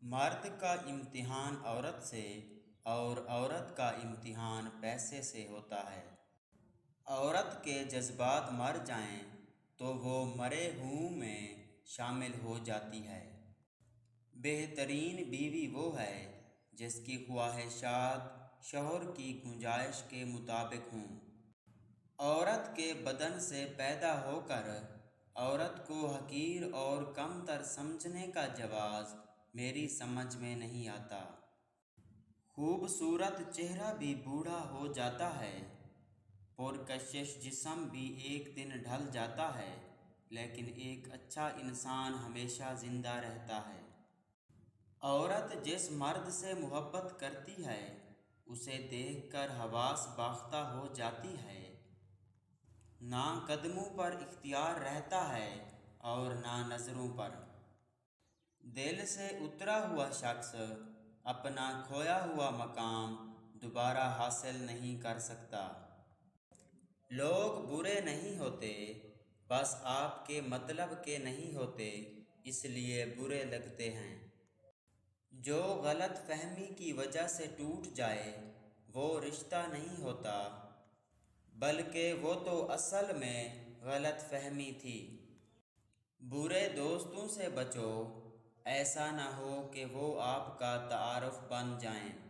مرد کا امتحان عورت سے اور عورت کا امتحان پیسے سے ہوتا ہے۔ عورت کے جذبات مر جائیں تو وہ مرے ہوں میں شامل ہو جاتی ہے۔ بہترین بیوی وہ ہے جس کی خواہشات شوہر کی گنجائش کے مطابق ہوں۔ عورت کے بدن سے پیدا ہو کر عورت کو حقیر اور کمتر سمجھنے کا جواز میری سمجھ میں نہیں آتا۔ خوبصورت چہرہ بھی بوڑھا ہو جاتا ہے، پرکشش جسم بھی ایک دن ڈھل جاتا ہے، لیکن ایک اچھا انسان ہمیشہ زندہ رہتا ہے۔ عورت جس مرد سے محبت کرتی ہے اسے دیکھ کر حواس باختہ ہو جاتی ہے۔ نہ قدموں پر اختیار رہتا ہے اور نہ نظروں پر۔ دل سے اترا ہوا شخص اپنا کھویا ہوا مقام دوبارہ حاصل نہیں کر سکتا۔ لوگ برے نہیں ہوتے، بس آپ کے مطلب کے نہیں ہوتے، اس لیے برے لگتے ہیں۔ جو غلط فہمی کی وجہ سے ٹوٹ جائے وہ رشتہ نہیں ہوتا، بلکہ وہ تو اصل میں غلط فہمی تھی۔ برے دوستوں سے بچو، ایسا نہ ہو کہ وہ آپ کا تعارف بن جائیں۔